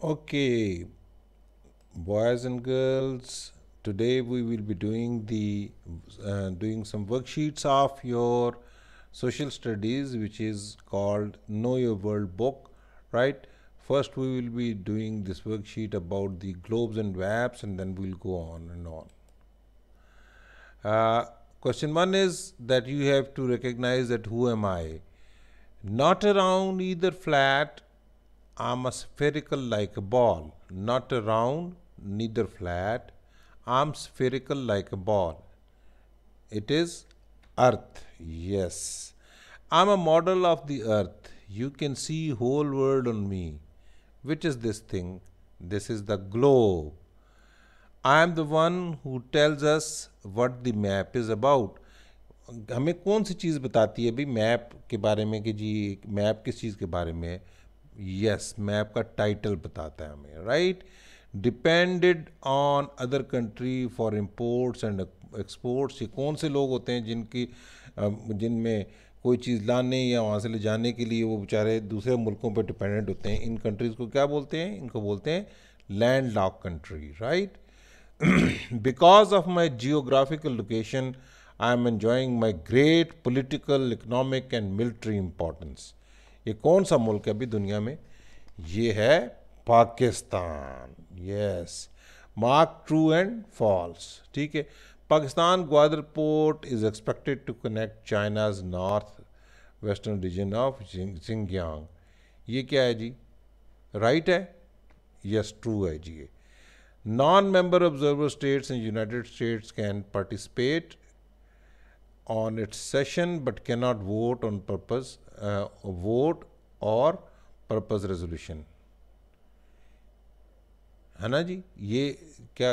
Okay, boys and girls, today we will be doing some worksheets of your social studies, which is called Know Your World book, right? First, we will be doing this worksheet about the globes and maps, and then we'll go on and on. Uh, Question one is that you have to recognize that who am I? Not around, either flat. I'm a spherical like a ball, not round, neither flat. I'm spherical like a ball. It is Earth. Yes. I'm a model of the Earth. You can see whole world on me. Which is this thing? This is the globe. I am the one who tells us what the map is about. हमें कौन सी चीज़ बताती है भाई map के बारे में कि जी map किस चीज़ के बारे में है? यस, मैप का टाइटल बताता है हमें, right? Depended on other country for imports and exports. ये कौन से लोग होते हैं जिनमें कोई चीज़ लाने या वहाँ से ले जाने के लिए वो बेचारे दूसरे मुल्कों पर डिपेंडेंट होते हैं? इन कंट्रीज़ को क्या बोलते हैं? इनको बोलते हैं land lock country, right? Because of my geographical location, I am enjoying my great political, economic and military importance. ये कौन सा मुल्क है अभी दुनिया में? ये है Pakistan. Yes, mark true and false. ठीक है, Pakistan Gwadar port is expected to connect China's north western region of Xinjiang. ये क्या है जी? राइट है? यस, ट्रू है जी। Non-member observer states in United States can participate on its session but cannot vote on vote or purpose resolution। है ना जी? ये क्या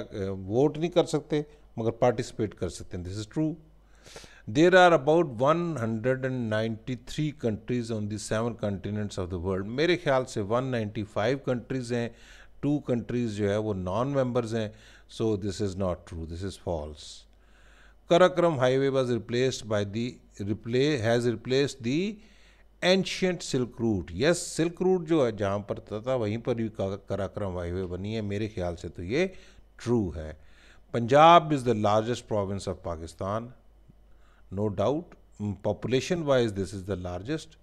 वोट नहीं कर सकते मगर पार्टिसिपेट कर सकते हैं। This is true. There are about 193 countries on the 7 continents of the world. मेरे ख्याल से 195 कंट्रीज हैं, 2 कंट्रीज जो है वो नॉन मेंबर्स हैं। So this is not true, this is false. Karakoram highway was replaced by has replaced the ancient silk route. Yes, silk route जो है जहाँ पर था वहीं पर भी कराक्रम हाईवे बनी है। मेरे ख्याल से तो ये ट्रू है। Punjab is the largest province of Pakistan, no doubt. Population wise this is the largest.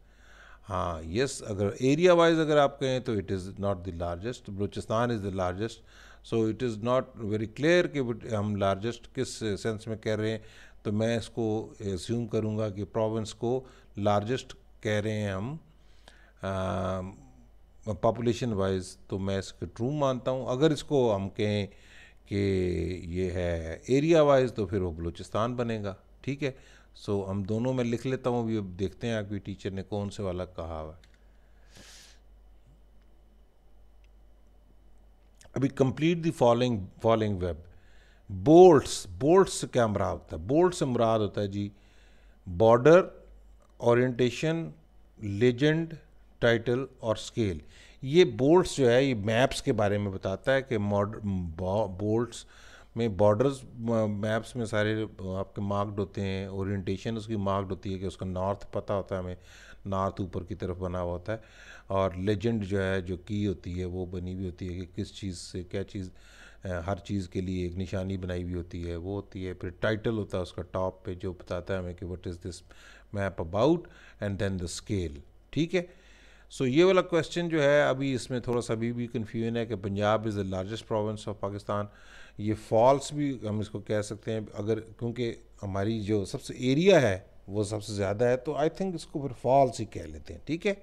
हाँ, यस, अगर एरिया वाइज अगर आप कहें तो it is not the largest. Balochistan is the largest. So it is not very clear कि हम largest किस sense में कह रहे हैं। तो मैं इसको एज्यूम करूँगा कि प्रोविंस को लार्जेस्ट कह रहे हैं हम पॉपुलेशन वाइज, तो मैं इसको ट्रू मानता हूँ। अगर इसको हम कहें कि ये है एरिया वाइज तो फिर वो बलूचिस्तान बनेगा। ठीक है, सो हम दोनों में लिख लेता हूँ। अभी अब देखते हैं आपकी टीचर ने कौन से वाला कहा हुआ। अभी complete the following web. Bolts, bolts से क्या मुराद होता है? बोल्ट से मुराद होता है जी बॉर्डर, ओरिएंटेशन, लेजेंड, टाइटल और स्केल। ये बोल्ट्स जो है ये मैप्स के बारे में बताता है कि बोल्ट्स में बॉर्डर्स मैप्स में सारे आपके मार्क्ड होते हैं। ओरिएंटेशन उसकी मार्क्ड होती है कि उसका नॉर्थ पता होता है हमें, नॉर्थ ऊपर की तरफ बना हुआ होता है। और लेजेंड जो है जो की होती है वो बनी हुई होती है कि किस चीज़ से क्या चीज़, हर चीज़ के लिए एक निशानी बनाई हुई होती है, वो होती है। फिर टाइटल होता है उसका टॉप पे जो बताता है हमें कि what is this map about, and then the scale. ठीक है, सो ये वाला क्वेश्चन जो है अभी इसमें थोड़ा सा अभी भी कन्फ्यूजन है कि Punjab is the largest province of Pakistan. ये फॉल्स भी हम इसको कह सकते हैं अगर, क्योंकि हमारी जो सबसे एरिया है वो सबसे ज़्यादा है, तो आई थिंक इसको फिर फॉल्स ही कह लेते हैं। ठीक है,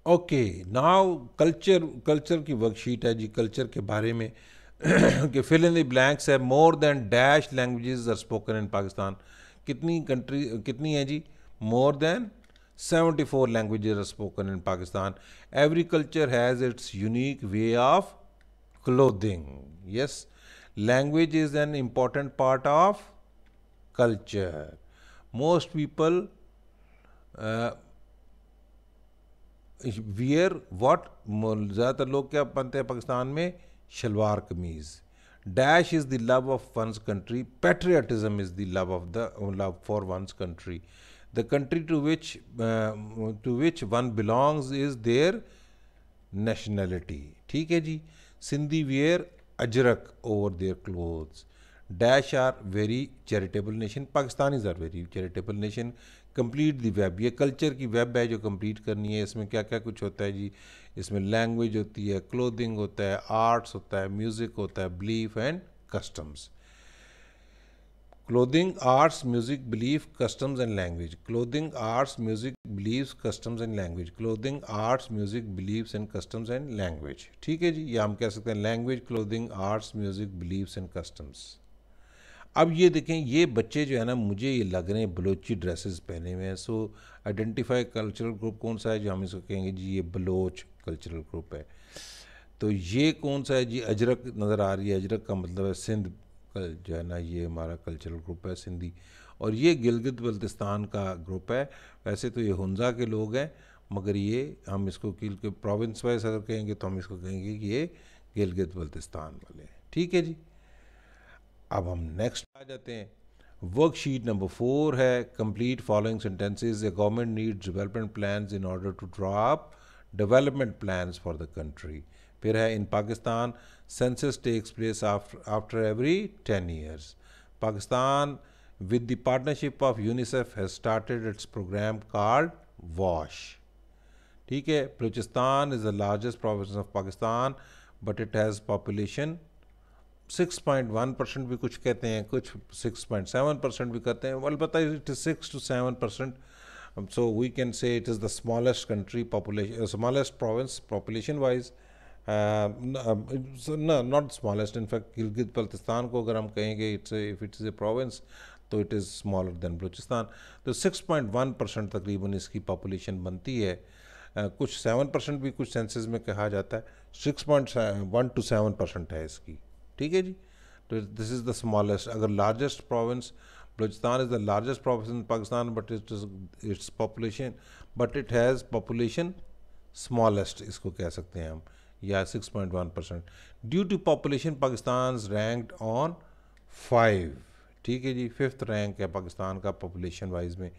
ओके। नाउ कल्चर, कल्चर की वर्कशीट है जी। कल्चर के बारे में कि फिल इन द ब्लैंक्स है। More than dash languages are spoken in Pakistan. कितनी कंट्री, कितनी है जी? More than 74 languages are spoken in Pakistan. Every culture has its unique way of clothing. Yes, language is an important part of culture. Most people uh, wear what? ज़्यादातर लोग क्या पहनते हैं पाकिस्तान में? Shalwar kameez. Dash is the love of one's country. Patriotism is the love for one's country. The country to which one belongs is their nationality. ठीक है जी। Sindhi wear ajrak over their clothes. Dash are very charitable nation, Pakistanis are very charitable nation. Complete the web, ये culture की web है जो complete करनी है। इसमें क्या क्या कुछ होता है जी, इसमें लैंग्वेज होती है, क्लोथिंग होता है, आर्ट्स होता है, म्यूज़िक होता है, belief and customs. Clothing, arts, music, belief, customs and language. Clothing, arts, music, beliefs, customs and language. Clothing, arts, music, beliefs and customs and language. ठीक है जी, या हम कह सकते हैं language, clothing, arts, music, beliefs and customs. अब ये देखें, ये बच्चे जो है ना, मुझे ये लग रहे हैं बलोची ड्रेसेस पहने हुए हैं। सो आइडेंटिफाई कल्चरल ग्रुप कौन सा है जो हम इसको कहेंगे जी, ये बलोच कल्चरल ग्रुप है। तो ये कौन सा है जी, अजरक नज़र आ रही है। अजरक का मतलब है सिंध जो है ना, ये हमारा कल्चरल ग्रुप है सिंधी। और ये गिलगित बल्तिस्तान का ग्रुप है। वैसे तो ये हुंजा के लोग हैं, मगर ये हम इसको के प्रोविंस वाइज अगर कहेंगे तो हम इसको कहेंगे कि ये गिलगित बल्तिस्तान वाले हैं। ठीक है जी। अब हम नेक्स्ट आ जाते हैं। वर्कशीट नंबर 4 है, complete following sentences. The government needs development plans in order to draw up development plans for the country. फिर है, in Pakistan census takes place after every 10 years। Pakistan with the partnership of UNICEF has started its program called WASH। ठीक है। Balochistan is the largest province of Pakistan but it has population 6.1% भी कुछ कहते हैं, कुछ 6.7% भी कहते हैं। अलबत्ता it is 6 to 7%। so we can say it is the smallest country population, smallest province population wise। no, not smallest, in fact Gilgit Baltistan को अगर हम कहेंगे if it is a province तो it is smaller than Balochistan. तो 6.1% तकरीबन इसकी population बनती है। कुछ 7% भी कुछ सेंसस में कहा जाता है। 6.1 to 7% है इसकी। ठीक है जी। तो दिस इज़ द स्मॉलेस्ट। अगर largest province, Balochistan is the largest province in Pakistan but its population, but it has population smallest इसको कह सकते हैं हम, या 6.1%। Due to population Pakistan ranked on 5। ठीक है जी, 5th रैंक है पाकिस्तान का पॉपुलेशन वाइज में।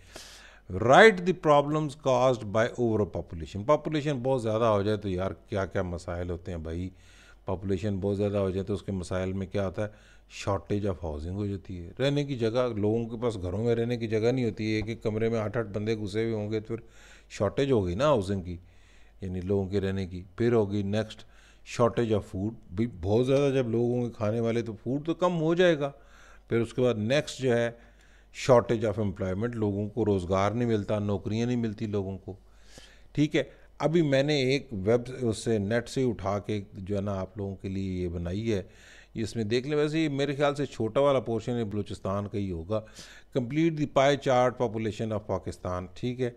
Right the problems caused by over population. Population बहुत ज़्यादा हो जाए तो यार क्या क्या मसाइल होते हैं भाई। पॉपुलेशन बहुत ज़्यादा हो जाए तो उसके मसाइल में क्या होता है, शॉर्टेज ऑफ हाउसिंग हो जाती है, रहने की जगह। लोगों के पास घरों में रहने की जगह नहीं होती है, एक एक कमरे में 8-8 बंदे घुसे हुए होंगे, तो फिर शॉर्टेज होगी ना हाउसिंग की, यानी लोगों के रहने की। फिर होगी नेक्स्ट शॉर्टेज ऑफ फूड, भी बहुत ज़्यादा जब लोग होंगे खाने वाले तो फूड तो कम हो जाएगा। फिर उसके बाद नेक्स्ट जो है शॉर्टेज ऑफ एम्प्लॉयमेंट, लोगों को रोज़गार नहीं मिलता, नौकरियां नहीं मिलती लोगों को। ठीक है। अभी मैंने एक वेब उससे नेट से उठा के जो है ना आप लोगों के लिए ये बनाई है, इसमें देख लें। वैसे ये मेरे ख्याल से छोटा वाला पोर्शन है बलूचिस्तान का ही होगा। Complete the pie chart population of Pakistan. ठीक है,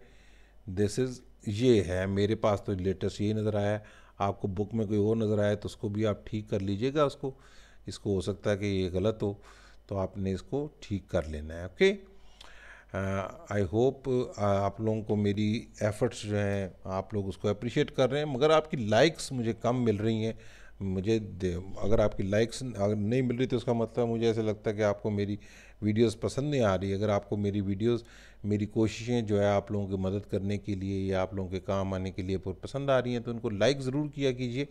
दिस इज़ ये है मेरे पास तो लेटेस्ट यही नज़र आया है। आपको बुक में कोई और नज़र आया तो उसको भी आप ठीक कर लीजिएगा उसको। इसको हो सकता है कि ये गलत हो तो आपने इसको ठीक कर लेना है। ओके, आई होप आप लोगों को मेरी एफ़र्ट्स जो हैं आप लोग उसको अप्रिशिएट कर रहे हैं। मगर आपकी लाइक्स मुझे कम मिल रही हैं। मुझे अगर आपकी लाइक्स अगर नहीं मिल रही तो उसका मतलब मुझे ऐसा लगता है कि आपको मेरी वीडियोस पसंद नहीं आ रही। अगर आपको मेरी वीडियोस, मेरी कोशिशें जो है आप लोगों की मदद करने के लिए या आप लोगों के काम आने के लिए पसंद आ रही हैं तो उनको लाइक ज़रूर किया कीजिए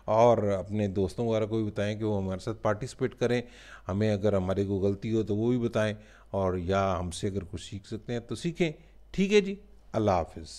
और अपने दोस्तों वगैरह को भी बताएं कि वो हमारे साथ पार्टिसिपेट करें। हमें अगर हमारे को गलती हो तो वो भी बताएं, और या हमसे अगर कुछ सीख सकते हैं तो सीखें। ठीक है जी, अल्लाह हाफिज़।